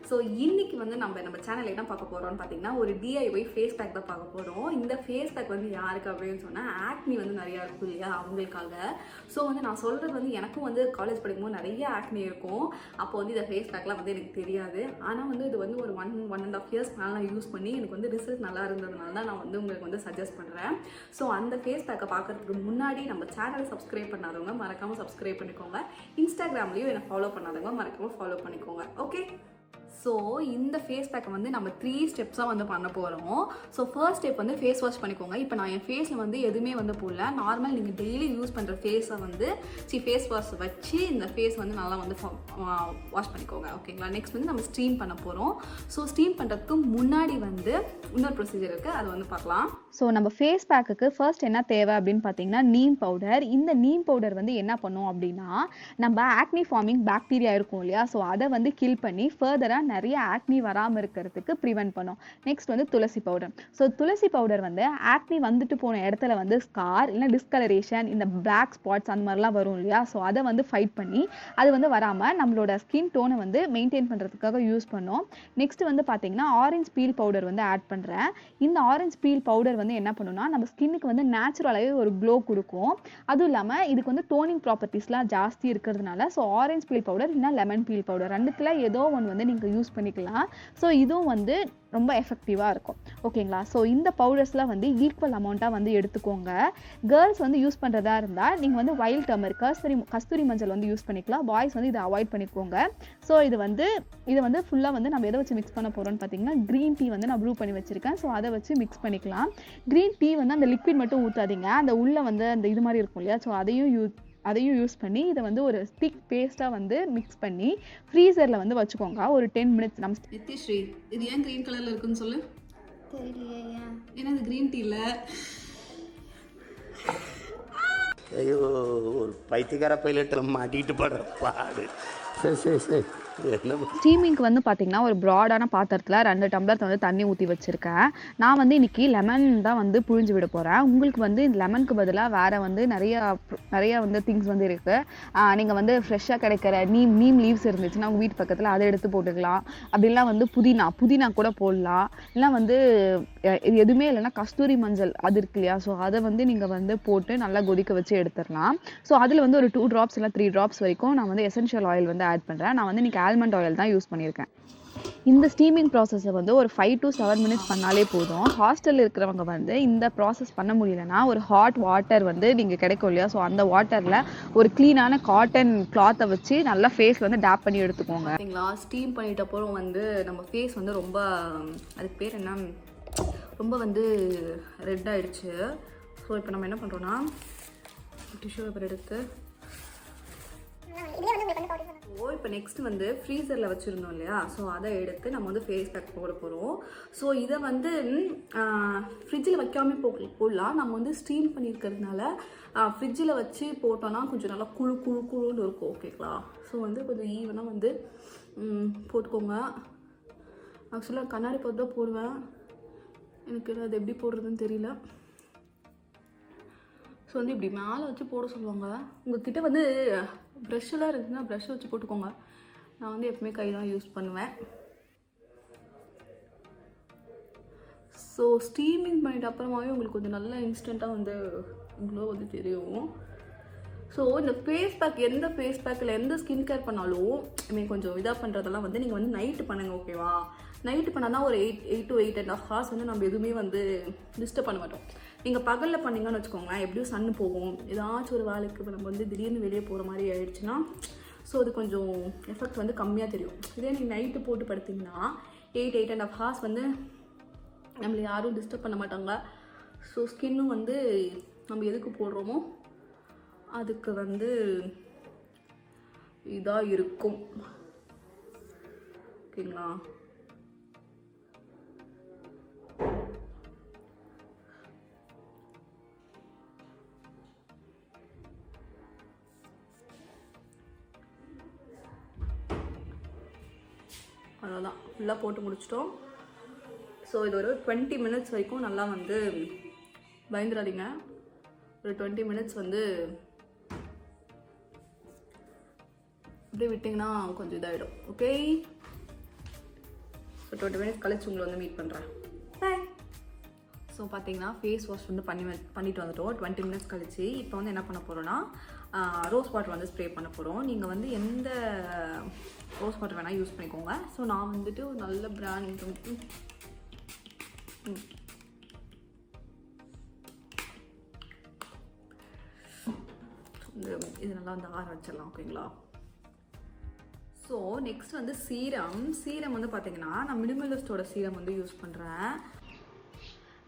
So இன்னைக்கு வந்து நம்ம சேனல் என்ன பார்க்க போகிறோம்னு பார்த்தீங்கன்னா ஒரு DIY ஃபேஸ் பேக் தான் பார்க்க போகிறோம். இந்த ஃபேஸ் பேக் வந்து யாருக்கு அப்படின்னு சொன்னால் ஆக்னி வந்து நிறையா இருக்கும் இல்லையா அவங்களுக்காக. ஸோ வந்து நான் சொல்கிறது வந்து எனக்கும் வந்து காலேஜ் படிக்கும்போது நிறைய ஆக்னி இருக்கும். அப்போ வந்து இந்த ஃபேஸ் பேக்லாம் வந்து எனக்கு தெரியாது. ஆனால் வந்து இது வந்து ஒரு 1.5 years மேலே நான் யூஸ் பண்ணி எனக்கு வந்து ரிசல்ட் நல்லா இருந்ததுனால தான் நான் வந்து உங்களுக்கு வந்து சஜஸ்ட் பண்ணுறேன். ஸோ அந்த ஃபேஸ் பேக்கை பார்க்கறதுக்கு முன்னாடி நம்ம சேனல் சப்ஸ்கிரைப் பண்ணாதவங்க மறக்காமல் சப்ஸ்கிரைப் பண்ணிக்கோங்க. இன்ஸ்டாகிராம்லேயும் என்னை ஃபாலோ பண்ணாதவங்க மறக்காமல் ஃபாலோ பண்ணிக்கோங்க. ஓகே, ஸோ இந்த ஃபேஸ் பேக்கை வந்து நம்ம 3 ஸ்டெப்ஸாக வந்து பண்ண போகிறோம். ஸோ ஃபர்ஸ்ட் ஸ்டெப் வந்து ஃபேஸ் வாஷ் பண்ணிக்கோங்க. இப்போ நான் என் ஃபேஸில் வந்து எதுவுமே வந்து போடல, நார்மல் நீங்கள் டெய்லி யூஸ் பண்ணுற ஃபேஸை வந்து ஃபேஸ் வாஷ் வச்சு இந்த ஃபேஸ் வந்து நல்லா வந்து வாஷ் பண்ணிக்கோங்க. ஓகேங்களா? நெக்ஸ்ட் வந்து நம்ம ஸ்டீம் பண்ண போகிறோம். ஸோ ஸ்டீம் பண்ணுறதுக்கு முன்னாடி வந்து இன்னொரு ப்ரொசீஜர் இருக்குது, அதை வந்து பார்க்கலாம். ஸோ நம்ம ஃபேஸ் பேக்குக்கு ஃபர்ஸ்ட் என்ன தேவை அப்படின்னு பார்த்தீங்கன்னா நீம் பவுடர். இந்த நீம் பவுடர் வந்து என்ன பண்ணும் அப்படின்னா நம்ம ஆக்னி ஃபார்மிங் பாக்டீரியா இருக்கும் இல்லையா, ஸோ அதை வந்து கில் பண்ணி ஃபர்தராக நிறைய ஆக்னி வராமல் இருக்கிறதுக்கு ப்ரிவென்ட் பண்ணும். நெக்ஸ்ட் வந்து துளசி பவுடர். ஸோ துளசி பவுடர் வந்து ஆக்னி வந்துட்டு போன இடத்துல வந்து ஸ்கார் இல்லை டிஸ்கலரேஷன், இந்த பிளாக் ஸ்பாட்ஸ் அந்த மாதிரிலாம் வரும் இல்லையா, ஸோ அதை வந்து ஃபைட் பண்ணி அது வந்து வராமல் நம்மளோட ஸ்கின் டோனை வந்து மெயின்டைன் பண்ணுறதுக்காக யூஸ் பண்ணோம். நெக்ஸ்ட் வந்து பார்த்தீங்கன்னா ஆரஞ்ச் பீல் பவுடர் வந்து ஆட் பண்ணுறேன். இந்த ஆரஞ்ச் பீல் பவுடர் வந்து என்ன பண்ணுன்னா நம்ம ஸ்கின்னுக்கு வந்து நேச்சுரலாகவே ஒரு க்ளோ கொடுக்கும். அதுவும் இல்லாமல் இதுக்கு வந்து டோனிங் ப்ராப்பர்ட்டிஸ்லாம் ஜாஸ்தி இருக்கிறதுனால ஸோ ஆரஞ்ச் பீல் பவுடர் இல்லைனா லெமன் பீல் பவுடர் ரெண்டுத்தில் ஏதோ ஒன்று வந்து நீங்கள் யூஸ் பண்ணிக்கலாம். ஸோ இதுவும் வந்து ரொம்ப எஃபெக்டிவாக இருக்கும். ஓகேங்களா? ஸோ இந்த பவுடர்ஸ்லாம் வந்து ஈக்குவல் அமௌண்ட்டாக வந்து எடுத்துக்கோங்க. கேர்ள்ஸ் வந்து யூஸ் பண்ணுறதா இருந்தால் நீங்கள் வந்து வைல்ட் டர்மரிக் கஸ்தூரி மஞ்சள் வந்து யூஸ் பண்ணிக்கலாம். பாய்ஸ் வந்து இதை அவாய்ட் பண்ணிக்கோங்க. ஸோ இது வந்து ஃபுல்லாக வந்து நம்ம எதை வச்சு மிக்ஸ் பண்ண போகிறோம்னு பார்த்தீங்கன்னா க்ரீன் டீ வந்து நான் ப்ரூ பண்ணி வச்சுருக்கேன். ஸோ அதை வச்சு மிக்ஸ் பண்ணிக்கலாம். க்ரீன் டீ வந்து அந்த லிக்விட் மட்டும் ஊற்றாதீங்க, அந்த உள்ளே வந்து அந்த இது மாதிரி இருக்கும் இல்லையா, ஸோ அதையும் யூஸ் பண்ணி இதை வந்து ஒரு திக் பேஸ்ட்டாக வந்து மிக்ஸ் பண்ணி ஃப்ரீசரில் வந்து வச்சுக்கோங்க ஒரு 10 minutes. நம்ம நித்யஸ்ரீ, இது ஏன் க்ரீன் கலரில் இருக்குன்னு சொல்லு. தெரியலையா? ஏன்னா இது க்ரீன் டீ இல்லை. ஐயோ, ஒரு பைத்தியக்கார பைலட்டில் மாட்டிக்கிட்டு படுற பாடு. சரி ஸ்டீமிங்க்கு வந்து பார்த்தீங்கன்னா ஒரு ப்ராடான பாத்திரத்தில் 2 டம்ளர் வந்து தண்ணி ஊற்றி வச்சுருக்கேன். நான் வந்து இன்னைக்கு லெமன் தான் வந்து புழிஞ்சு விட போகிறேன். உங்களுக்கு வந்து இந்த லெமனுக்கு பதிலாக வேறு வந்து நிறைய வந்து திங்ஸ் வந்து இருக்குது. நீங்கள் வந்து ஃப்ரெஷ்ஷாக கிடைக்கிற நீம் லீவ்ஸ் இருந்துச்சுன்னா உங்கள் வீட்டு பக்கத்தில் அதை எடுத்து போட்டுக்கலாம். அப்படிலாம் வந்து புதினா கூட போடலாம். இல்லை வந்து இது எதுவுமே இல்லைன்னா கஸ்தூரி மஞ்சள் அது இருக்கு இல்லையா, ஸோ அதை வந்து நீங்கள் வந்து போட்டு நல்லா கொதிக்க வச்சு எடுத்துடலாம். ஸோ அதில் வந்து ஒரு 2 drops இல்லை 3 drops வரைக்கும் நான் வந்து எசென்ஷியல் ஆயில் வந்து ஆட் பண்ணுறேன். நான் வந்து இன்னைக்கு ஆல்மண்ட் ஆயில் தான் யூஸ் பண்ணியிருக்கேன். இந்த ஸ்டீமிங் ப்ராசஸை வந்து ஒரு 5 to 7 minutes பண்ணாலே போதும். ஹாஸ்டலில் இருக்கிறவங்க வந்து இந்த ப்ராசஸ் பண்ண முடியலன்னா ஒரு ஹாட் வாட்டர் வந்து நீங்கள் கிடைக்கும் இல்லையா, ஸோ அந்த வாட்டரில் ஒரு க்ளீனான காட்டன் கிளாத்தை வச்சு நல்லா ஃபேஸ் வந்து டேப் பண்ணி எடுத்துக்கோங்க. சரிங்களா? ஸ்டீம் பண்ணிட்ட அப்புறம் வந்து நம்ம ஃபேஸ் வந்து ரொம்ப, அதுக்கு பேர் என்ன, ரொம்ப வந்து ரெட் ஆயிடுச்சு. ஸோ இப்போ நம்ம என்ன பண்ணுறோன்னா டிஷ்யூ பேப்பர் எடுத்து இப்போ நெக்ஸ்ட் வந்து ஃப்ரீசரில் வச்சுருந்தோம் இல்லையா, ஸோ அதை எடுத்து நம்ம வந்து ஃபேஸ் பேக் போட போகிறோம். ஸோ இதை வந்து ஃப்ரிட்ஜில் வைக்காமல் போடலாம். நம்ம வந்து ஸ்டீம் பண்ணியிருக்கிறதுனால ஃப்ரிட்ஜில் வச்சு போட்டோன்னா கொஞ்சம் நல்லா குழுன்னு இருக்கும். ஓகேங்களா? ஸோ வந்து கொஞ்சம் ஈவனாக வந்து போட்டுக்கோங்க. ஆக்சுவலாக கண்ணாடி பார்த்து தான் போடுவேன், எனக்கு அது எப்படி போடுறதுன்னு தெரியல. ஸோ வந்து இப்படி மேலே வச்சு போட சொல்லுவாங்க. உங்கள்கிட்ட வந்து ப்ரெஷ்ஷெல்லாம் இருக்குதுன்னா ப்ரெஷ்ஷை வச்சு போட்டுக்கோங்க. நான் வந்து எப்பவுமே கை தான் யூஸ் பண்ணுவேன். ஸோ ஸ்டீமிங் பண்ணிட்டு அப்புறமாவே உங்களுக்கு கொஞ்சம் நல்லா இன்ஸ்டண்ட்டாக வந்து க்ளோ வந்து தெரியும். ஸோ இந்த ஃபேஸ் பேக், எந்த ஃபேஸ் பேக்கில் எந்த ஸ்கின் கேர் பண்ணாலும் கொஞ்சம் இதாக பண்ணுறதெல்லாம் வந்து நீங்கள் வந்து நைட்டு பண்ணுங்கள். ஓகேவா? நைட்டு பண்ணால் தான் ஒரு 8 to 8.5 hours வந்து நம்ம எதுவுமே வந்து டிஸ்டர்ப் பண்ண மாட்டோம். நீங்கள் பகலில் பண்ணிங்கன்னு வச்சுக்கோங்களேன், எப்படியும் சன்னு போகும், ஏதாச்சும் ஒரு வேலைக்கு இப்போ நம்ம வந்து திடீர்னு வெளியே போகிற மாதிரி ஆயிடுச்சுன்னா ஸோ அது கொஞ்சம் எஃபெக்ட் வந்து கம்மியாக தெரியும். இதே நீங்கள் நைட்டு போட்டு படுத்திங்கன்னா 8.5 hours வந்து நம்மளை யாரும் டிஸ்டர்ப் பண்ண மாட்டாங்க. ஸோ ஸ்கின்னும் வந்து நம்ம எதுக்கு போடுறோமோ அதுக்கு வந்து இதாக இருக்கும். ஓகேங்களா? அவ்வளோதான், ஃபுல்லாக போட்டு முடிச்சிட்டோம். ஸோ இது ஒரு 20 minutes வரைக்கும் நல்லா வந்து பயந்துடாதீங்க. ஒரு 20 minutes வந்து அப்படியே விட்டிங்கன்னா கொஞ்சம் இதாகிடும். ஓகே, இப்போ 20 மினிட்ஸ் கழிச்சு உங்களை வந்து மீட் பண்ணுறேன். பாய். ஸோ பார்த்தீங்கன்னா ஃபேஸ் வாஷ் வந்து பண்ணிட்டு வந்துட்டோம் 20 மினிட்ஸ் கழிச்சு. இப்போ வந்து என்ன பண்ண போகிறோன்னா ரோஸ் வாட்டர் வந்து ஸ்ப்ரே பண்ண போகிறோம். நீங்கள் வந்து எந்த ரோஸ் வாட்டர் வேணால் யூஸ் பண்ணிக்கோங்க. ஸோ நான் வந்துட்டு ஒரு நல்ல பிராண்ட் இது நல்லா வந்து ஆற வச்சிடலாம். ஓகேங்களா? ஸோ நெக்ஸ்ட் வந்து சீரம் வந்து பார்த்தீங்கன்னா நான் மினிமலிஸ்டோட சீரம் வந்து யூஸ் பண்ணுறேன்.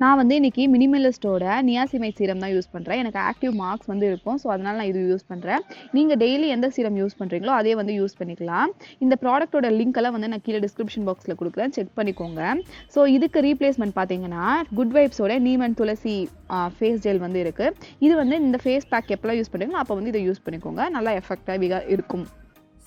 நான் வந்து இன்றைக்கி மினிமலிஸ்டோட நியாசிமைட் சீரம் தான் யூஸ் பண்ணுறேன். எனக்கு ஆக்டிவ் மார்க்ஸ் வந்து இருக்கும். ஸோ அதனால் நான் இது யூஸ் பண்ணுறேன். நீங்கள் டெய்லி எந்த சீரம் யூஸ் பண்ணுறீங்களோ அதே வந்து யூஸ் பண்ணிக்கலாம். இந்த ப்ராடக்ட்டோட லிங்க்கெல்லாம் வந்து நான் கீழே டிஸ்கிரிப்ஷன் பாக்ஸில் கொடுக்குறேன், செக் பண்ணிக்கோங்க. ஸோ இதுக்கு ரீப்ளேஸ்மெண்ட் பார்த்தீங்கன்னா குட் வைப்ஸோட neem and tulsi face gel வந்து இருக்குது. இது வந்து இந்த ஃபேஸ் பேக் எப்போல்லாம் யூஸ் பண்ணுறீங்களோ அப்போ வந்து இதை யூஸ் பண்ணிக்கோங்க. நல்லா எஃபெக்டிவாக இருக்கும்.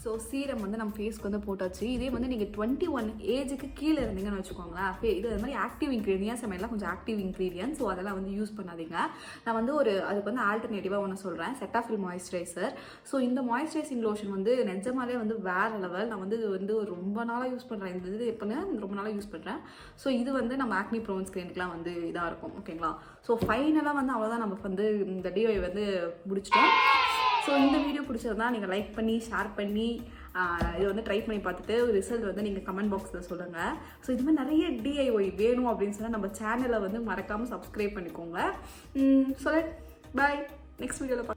ஸோ சீரம் வந்து நம்ம ஃபேஸ்க்கு வந்து போட்டாச்சு. இதே வந்து நீங்கள் 21 ஏஜுக்கு கீழே இருந்தீங்கன்னு வச்சுக்கோங்களேன். இது மாதிரி ஆக்டிவ் இன்க்ரீடியன்ஸ் சமையலாம் கொஞ்சம் ஆக்டிவ் இன்க்ரீடியன்ஸ். ஸோ அதெல்லாம் வந்து யூஸ் பண்ணாதீங்க. நான் வந்து அதுக்கு வந்து ஆல்டர்னேட்டிவாக ஒன்று சொல்கிறேன், செட்டாஃபில் மாய்ஸ்சரைசர். ஸோ இந்த மாய்ஸ்சரைசிங் லோஷன் வந்து நிஜமாலே வந்து வேறு லெவல். நான் வந்து இது வந்து ரொம்ப நாளாக யூஸ் பண்ணுறேன். இந்த இது எப்போன்னு ரொம்ப நாளாக யூஸ் பண்ணுறேன். ஸோ இது வந்து நம்ம ஆக்னி ப்ரோன் ஸ்கின்னுக்குலாம் வந்து இதாக இருக்கும். ஓகேங்களா? ஸோ ஃபைனலாக வந்து அவ்வளோதான், நம்ம வந்து இந்த டிஐ வந்து முடிச்சிட்டோம். ஸோ இந்த வீடியோ பிடிச்சிருந்தா நீங்கள் லைக் பண்ணி ஷேர் பண்ணி இது வந்து ட்ரை பண்ணி பார்த்துட்டு ரிசல்ட் வந்து நீங்கள் கமெண்ட் பாக்ஸில் சொல்லுங்கள். ஸோ இது மாதிரி நிறைய டிஐஒய் வேணும் அப்படின்னு சொன்னால் நம்ம சேனலை வந்து மறக்காமல் சப்ஸ்கிரைப் பண்ணிக்கோங்க. சொல்ல பாய், நெக்ஸ்ட் வீடியோவில் பார்க்கலாம்.